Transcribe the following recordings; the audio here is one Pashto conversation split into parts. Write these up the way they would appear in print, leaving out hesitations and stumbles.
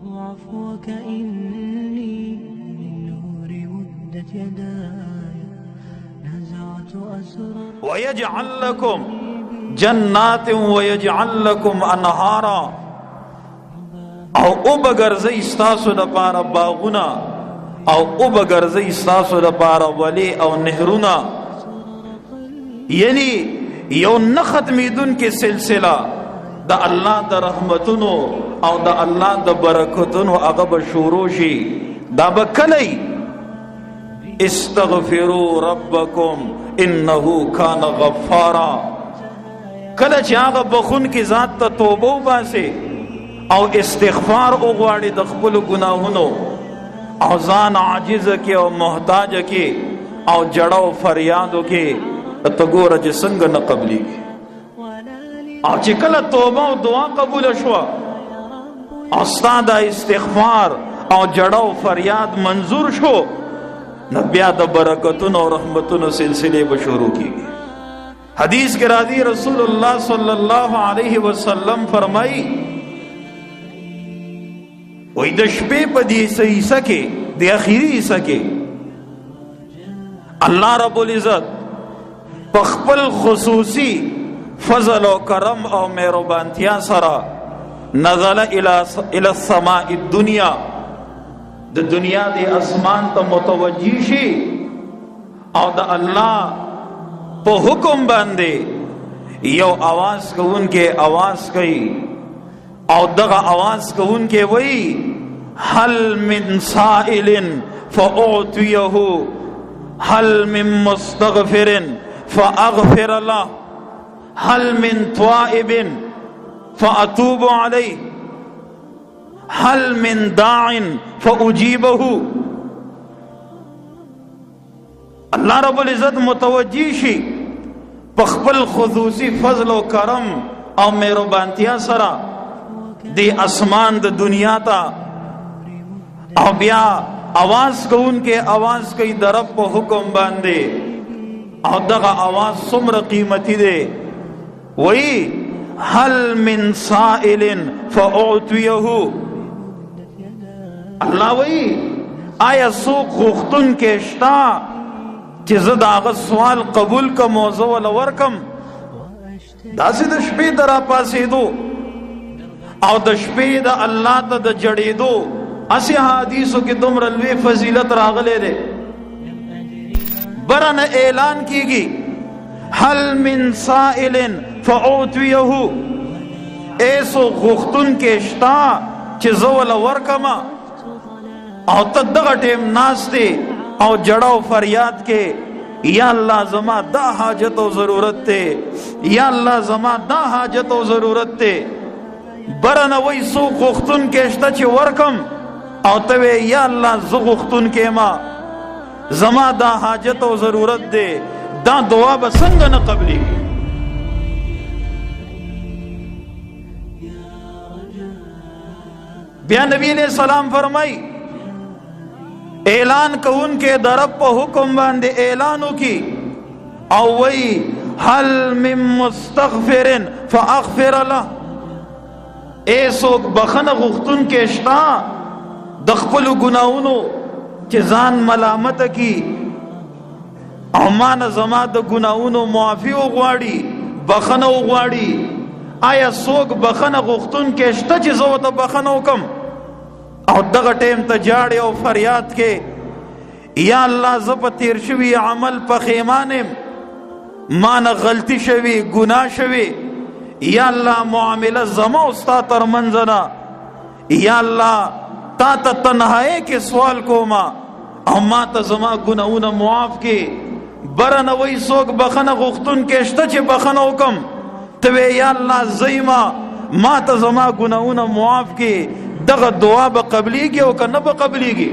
عفوك إني للنور مدت يداي نزعت أسرار ويجعل لكم جنات ويجعل لكم انهارا او وبګرځي استاسو د پاره باغونه او وبګرځي استاسو د پاره ولی او نهرونه یعنی یو نه ختمیدون کې سلسله د الله د رحمتونو او د الله د برکتونو هغه به شروع شي دا به کلی استغفروا ربکم انه کان غفارا کله چې هغه بخون کې ذات ته توبه وباسي او استغفار وغواړي د خپل ګناهونو او ځان عاجز کې او محتاج کې او جړو فریادو کې ته ګوره چې څنګه نه قبليږي او چې کله توبه او دعا قبول شو او ستاسو استغفار او جړو فریاد منظور شو نو بیا د برکتونو او رحمتونو سلسله به شروع کیږي حدیث کے راضی رسول اللہ صلی اللہ علیہ وسلم فرمائی وہی د شپې په دې حصہ کې د اخیری حصہ کې اللہ رب العزت په خپل خصوصی فضل و کرم او مهربانتیا سره نزل الى السماء الدنیا د دنیا د اسمان ته متوجی شي او د الله په حکم باندې یو आवाज کوونکې आवाज کوي او دغه आवाज کوونکې وایي هل من سائل فاعطيه هل من مستغفر فاغفر له هل من تائب فاتوب عليه هل من داع فاجيبه اللہ رب العزت متوجی شي پخپل خصوصی فضل و کرم او مهربانتیا سره د اسمان د دنیا ته او بیا आवाज کوون کې आवाज کوي د رب په حکم باندې او دغه आवाज څومره قیمتي دی وای هل من سائل فاعطيه الله وای آیا څوک غوښتون کې شتا چې زه د هغه سوال قبول کوم او زه ول ورکم داسې د شپې د را پاسېدو او د شپې د الله ته د جړېدو اسی حدیثو کې دومره لوی فضیلت راغلی دی برنه اعلان کیږي هل من سائل فاعطيه ایسو غوښتون کې شتا چې زه ول ورکم او ته دغه ټیم ناست دی او جڑاو فریاد کے یا اللہ زما دا حاجت و ضرورت تے یا اللہ زما دا حاجت و ضرورت تے برنوی سو غختن کشتا چی ورکم او توی یا اللہ زو غختن کے ما زما دا حاجت و ضرورت دے دا دعا بسنگ نہ قبلی بیا نبی علیہ السلام فرمائی اعلان کون کے درب په حکم باندې اعلانو کی او وی هل من مستغفر فاغفر له ایسوک بخنه غختون کې شتا د خپل ګناونو چې ځان ملامت کی او مان زما د ګناونو معافی وغواړي بخنه وغواړي آیا څوک بخنه غختون کې شته چې زه ته بخنه وکم او دغه ټیم ته جاړي او فریاد کې یا الله ز په تیر شوی عمل په خیمانم مان غلطی شوی ګناه شوی یا الله معامله زما او ستا تر منځنا یا الله تا ته تنهایی کې سوال کوما او ما ته زما ګناونه معاف کې برنه وای څوک بخنه غختون کې شته چې بخنه وکم ته یا الله زیما ما ته زما ګناونه معاف کې دغه دعا به قبليږي او کنه به قبليږي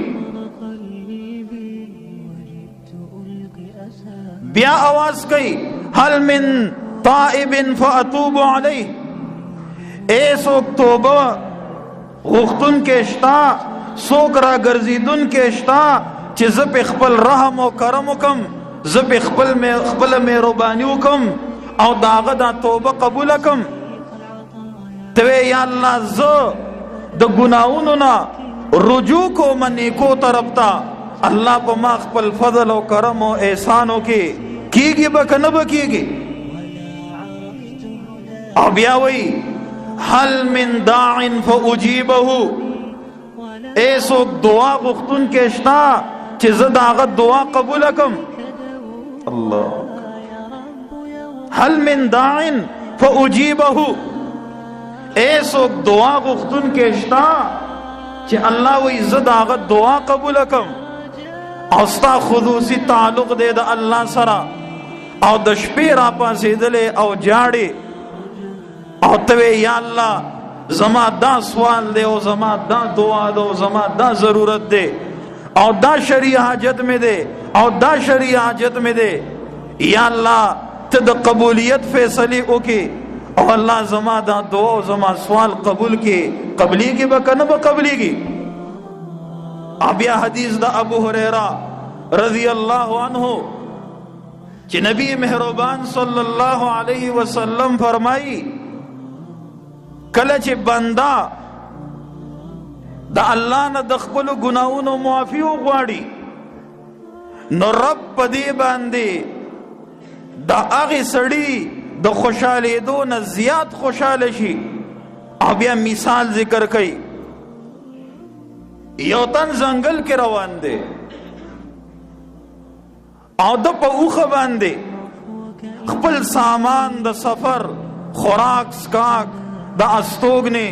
بیا आवाज کوي هل من تائب فاتوب عليه ایسو توبه غختون کې شتا سوک را ګرځیدون کې شتا چې ز په خپل رحم او کرم وکم ز په خپل مهرباني وکم او داغه دا توبه قبول کم ته یا الله ز د ګناہونو نه رجوع کوم نیکو طرف ته، الله په ما خپل فضل او کرم او احسانو کې کیږي به که نه به کیږي. او بیا وی هل من داع فاجیبه، ایسوک دعا غختون کې شتا چې زه د هغه دعا قبول کم. الله هل من داع فاجیبه، ایسوک دعا غختون کې شتا چې الله وی زه د هغه دعا قبول کم. او ستا خصوصي تعلق دی د الله سره، او د شپې را پاسېدلې او جاړې او ته یا الله زما دا سوال دی او زما دا دعا ده او زما دا ضرورت دی او دا شرعي حاجت میں دے او دا شرعي حاجت میں دے، یا اللہ ته د قبولیت فیصله وکي او الله زما دا دعا او زما سوال قبول کی، قبلی کی به کنه به قبلی کی. بیا حدیث دا ابو هريره رضی اللہ عنہ چې نبی مهربان صلی اللہ علیہ وسلم فرمائی کله چې بندا د الله نه د خپل ګناہونو معافی وغواړي نو رب په دې باندې د هغه سړي د خوشالېدو نه زیات خوشاله شي. او بیا مثال ذکر کوي، یو تن ځنګل کې روان دی او د په اوخه باندې خپل سامان د سفر خوراک سکاک د استوګنې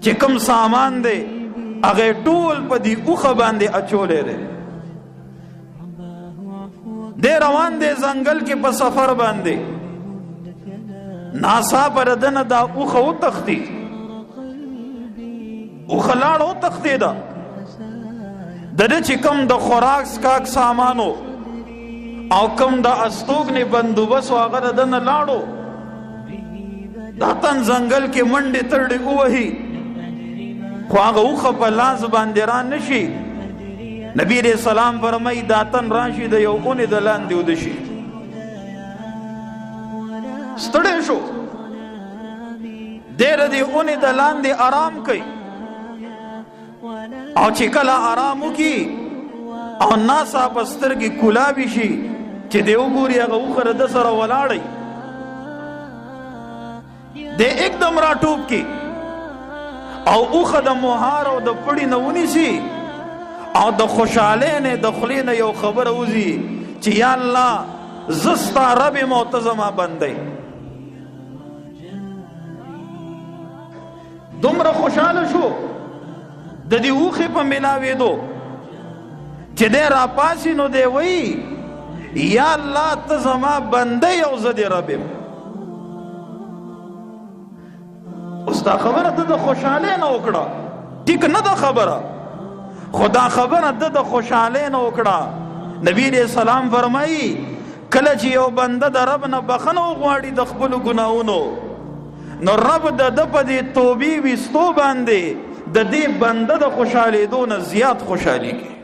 چې کوم سامان دی هغه ټول په دې اوخه باندې اچولې دی. دی روان دی ځنګل کې په سفر باندې، ناڅاپه دنه دا اوخه وتښتي، اوخه لاړه وتښتېده. د ده چې کوم د خوراک سکاک سامانو او کوم د استوګنې بندوبست و هغه د دنه لاړو. دا تن ځنګل کې منډې ترډې ووهي خو هغه اوخه په لاس باندې را نشي. نبی علیہ السلام فرمایي دا تن راشي د یو اونې د لاندې وده شي. ستړی شو، دی د دې اونې د لاندې آرام کوي او چې کله آرام وکړي او ناڅاپه سترګې کلابي شي چې دی وګوري هغه اوښه د ده سره ولاړی، دی एकदम راټوپ کی او اوخه د مهار او د پړی نه ونیسي او د خوشاله نه د خلې نه یو خبر اوزي چې یا الله زستا رب معتزما بندي. دومره خوشاله شو د دې اوخه په ملاوي دو چې دی را پاسي نو دی وی یا الله ته زما بندي او زه دې رب. اوس دا خبره د خوشاله نه وکړه، ټیک نه ده خبره، خدا خبره د خوشاله نه وکړه. نبی علیہ السلام فرمایي کله چې یو بنده د رب نه بخنه وغواړي د خپل ګناهونو نو رب د ده په دې توبې ویستو باندې د دې بنده د خوشالېدو نه زیات خوشحالي کوي.